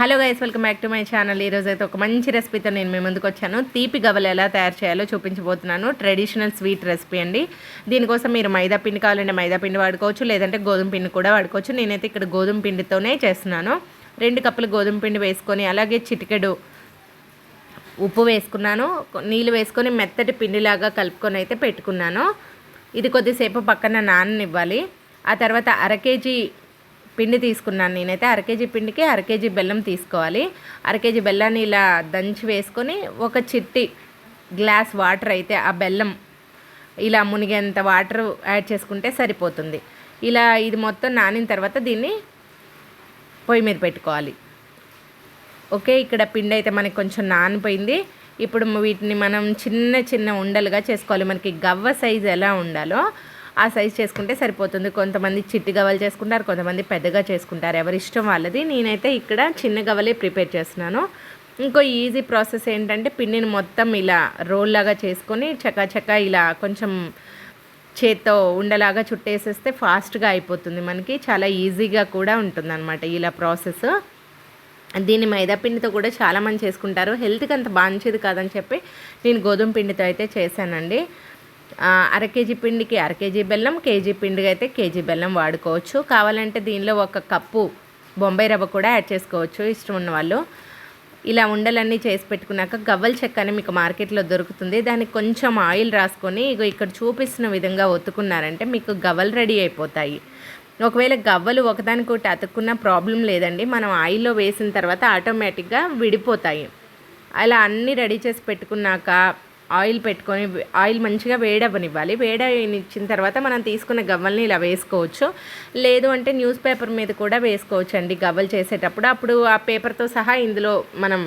Hello guys, welcome back to my channel. ఈరోజు అయితే ఒక మంచి రెసిపీతో నేను మీ ముందుకు వచ్చాను. తీపి గవ్వలు ఎలా తయారు చేయాలో చూపించబోతున్నాను. ట్రెడిషనల్ స్వీట్ రెసిపీ అండి. దీనికోసం మీరు మైదా పిండి కావాలంటే మైదా పిండి వాడుకోవచ్చు, లేదంటే గోధుమ పిండి కూడా వాడుకోవచ్చు. నేనైతే ఇక్కడ గోధుమ పిండితోనే చేస్తున్నాను. 2 కప్పులు గోధుమ పిండి వేసుకొని, అలాగే చిటికెడు ఉప్పు వేసుకున్నాను. నీళ్ళు వేసుకొని మెత్తటి పిండిలాగా కలుపుకొని అయితే పెట్టుకున్నాను. ఇది కొద్దిసేపు పక్కన నాననివ్వాలి. ఆ తర్వాత అరకేజీ పిండి తీసుకున్నాను. నేనైతే అరకేజీ పిండికి అరకేజీ బెల్లం తీసుకోవాలి. అరకేజీ బెల్లాన్ని ఇలా దంచి వేసుకొని ఒక చిట్టి గ్లాస్ వాటర్ అయితే ఆ బెల్లం ఇలా మునిగేంత వాటర్ యాడ్ చేసుకుంటే సరిపోతుంది. ఇలా ఇది మొత్తం నానిన తర్వాత దీన్ని పొయ్యి మీద పెట్టుకోవాలి. ఓకే, ఇక్కడ పిండి అయితే మనకి కొంచెం నానిపోయింది. ఇప్పుడు వీటిని మనం చిన్న చిన్న ఉండలుగా చేసుకోవాలి. మనకి గవ్వ సైజు ఎలా ఉండాలో ఆ సైజ్ చేసుకుంటే సరిపోతుంది. కొంతమంది చిట్టి గవ్వలు చేసుకుంటారు, కొంతమంది పెద్దగా చేసుకుంటారు, ఎవరి ఇష్టం వాళ్ళది. నేనైతే ఇక్కడ చిన్న గవ్వలే ప్రిపేర్ చేస్తున్నాను. ఇంకో ఈజీ ప్రాసెస్ ఏంటంటే పిండిని మొత్తం ఇలా రోల్ లాగా చేసుకొని చకా ఇలా కొంచెం చేత్తో ఉండలాగా చుట్టేసేస్తే ఫాస్ట్గా అయిపోతుంది. మనకి చాలా ఈజీగా కూడా ఉంటుంది అన్నమాట ఇలా ప్రాసెస్. దీన్ని మైదా పిండితో కూడా చాలామంది చేసుకుంటారు. హెల్త్కి అంత మంచిది కాదని చెప్పి నేను గోధుమ పిండితో అయితే చేశానండి. అరకేజీ పిండికి అరకేజీ బెల్లం, కేజీ పిండికి అయితే కేజీ బెల్లం వాడుకోవచ్చు. కావాలంటే దీనిలో 1 కప్పు బొంబాయి రవ్వ కూడా యాడ్ చేసుకోవచ్చు ఇష్టం ఉన్న వాళ్ళు. ఇలా ఉండలన్నీ చేసి పెట్టుకున్నాక గవ్వల చెక్క అని మీకు మార్కెట్లో దొరుకుతుంది. దానికి కొంచెం ఆయిల్ రాసుకొని ఇక్కడ చూపిస్తున్న విధంగా ఒత్తుకున్నారంటే మీకు గవ్వలు రెడీ అయిపోతాయి. ఒకవేళ గవ్వలు ఒకదానికొకటి అతుక్కున్న ప్రాబ్లం లేదండి. మనం ఆయిల్లో వేసిన తర్వాత ఆటోమేటిక్గా విడిపోతాయి. అలా అన్నీ రెడీ చేసి పెట్టుకున్నాక ఆయిల్ పెట్టుకొని ఆయిల్ మంచిగా వేడవనివ్వాలి. వేడనిచ్చిన తర్వాత మనం తీసుకున్న గవ్వల్ని ఇలా వేసుకోవచ్చు. లేదు అంటే న్యూస్ పేపర్ మీద కూడా వేసుకోవచ్చు అండి గవ్వలు చేసేటప్పుడు. అప్పుడు ఆ పేపర్తో సహా ఇందులో మనం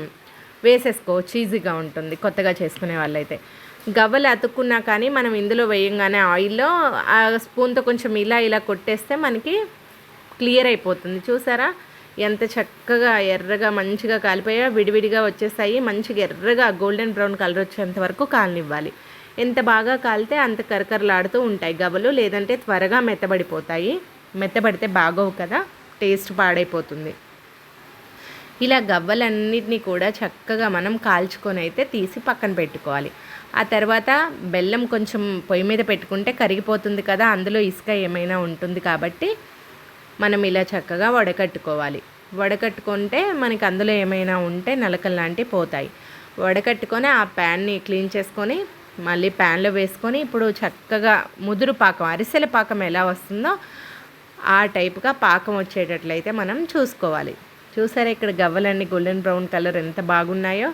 వేసేసుకోవచ్చు, ఈజీగా ఉంటుంది కొత్తగా చేసుకునే వాళ్ళైతే. గవ్వలు అతుక్కున్నా కానీ మనం ఇందులో వేయంగానే ఆయిల్లో ఆ స్పూన్తో కొంచెం ఇలా కొట్టేస్తే మనకి క్లియర్ అయిపోతుంది. చూసారా ఎంత చక్కగా ఎర్రగా మంచిగా కాలిపోయా, విడివిడిగా వచ్చేస్తాయి. మంచిగా ఎర్రగా గోల్డెన్ బ్రౌన్ కలర్ వచ్చేంత వరకు కాలనివ్వాలి. ఎంత బాగా కాలితే అంత కరకరలాడుతూ ఉంటాయి గవ్వలు. లేదంటే త్వరగా మెత్తబడిపోతాయి. మెత్తబడితే బాగోవు కదా, టేస్ట్ పాడైపోతుంది. ఇలా గవ్వలన్నిటినీ కూడా చక్కగా మనం కాల్చుకొని అయితే తీసి పక్కన పెట్టుకోవాలి. ఆ తర్వాత బెల్లం కొంచెం పొయ్యి మీద పెట్టుకుంటే కరిగిపోతుంది కదా, అందులో ఇసుక ఏమైనా ఉంటుంది కాబట్టి మనం ఇలా చక్కగా వడకట్టుకోవాలి. వడకట్టుకుంటే మనకి అందులో ఏమైనా ఉంటే నలకలు లాంటివి పోతాయి. వడకట్టుకొని ఆ ప్యాన్ని క్లీన్ చేసుకొని మళ్ళీ ప్యాన్లో వేసుకొని ఇప్పుడు చక్కగా ముదురు పాకం, అరిసెల పాకం ఎలా వస్తుందో ఆ టైపుగా పాకం వచ్చేటట్లయితే మనం చూసుకోవాలి. చూసారా ఇక్కడ గవ్వలన్నీ గోల్డెన్ బ్రౌన్ కలర్ ఎంత బాగున్నాయో.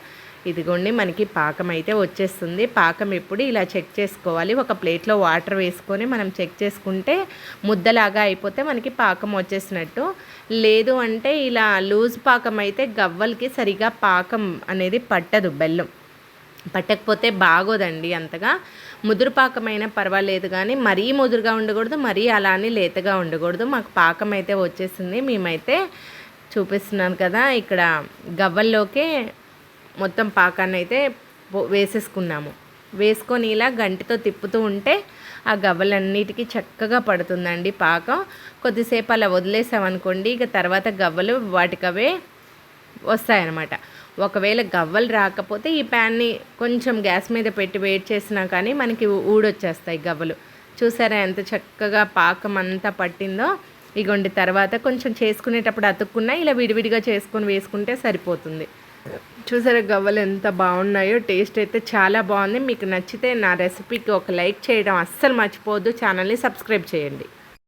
ఇదిగోండి మనకి పాకం అయితే వచ్చేస్తుంది. పాకం ఇప్పుడు ఇలా చెక్ చేసుకోవాలి. ఒక ప్లేట్లో వాటర్ వేసుకొని మనం చెక్ చేసుకుంటే ముద్దలాగా అయిపోతే మనకి పాకం వచ్చేసినట్టు. లేదు అంటే ఇలా లూజ్ పాకం అయితే గవ్వలకి సరిగా పాకం అనేది పట్టదు, బెల్లం పట్టకపోతే బాగోదండి అంతగా. ముదురు పాకమైనా పర్వాలేదు కానీ మరీ ముదురుగా ఉండకూడదు, మరీ అలా అని లేతగా ఉండకూడదు. మాకు పాకం అయితే వచ్చేసింది. మేమైతే చూపిస్తున్నాను కదా, ఇక్కడ గవ్వల్లోకే మొత్తం పాకాన్ని అయితే వేసేసుకున్నాము. వేసుకొని ఇలా గంటితో తిప్పుతూ ఉంటే ఆ గవ్వలన్నిటికీ చక్కగా పడుతుందండి పాకం. కొద్దిసేపు అలా వదిలేసామనుకోండి, ఇక తర్వాత గవ్వలు వాటికవే వస్తాయన్నమాట. ఒకవేళ గవ్వలు రాకపోతే ఈ ప్యాన్ని కొంచెం గ్యాస్ మీద పెట్టి వేడి చేసినా కానీ మనకి ఊడొచ్చేస్తాయి గవ్వలు. చూసారా ఎంత చక్కగా పాకం అంతా పట్టిందో. ఇగోండి తర్వాత కొంచెం చేసుకునేటప్పుడు అతుక్కున్నా ఇలా విడివిడిగా చేసుకొని వేసుకుంటే సరిపోతుంది. చూసారా గవ్వలు ఎంత బాగున్నాయో. టేస్ట్ అయితే చాలా బాగుంది. మీకు నచ్చితే నా రెసిపీకి ఒక లైక్ చేయడం అస్సలు మర్చిపోవద్దు. ఛానల్ని సబ్స్క్రైబ్ చేయండి.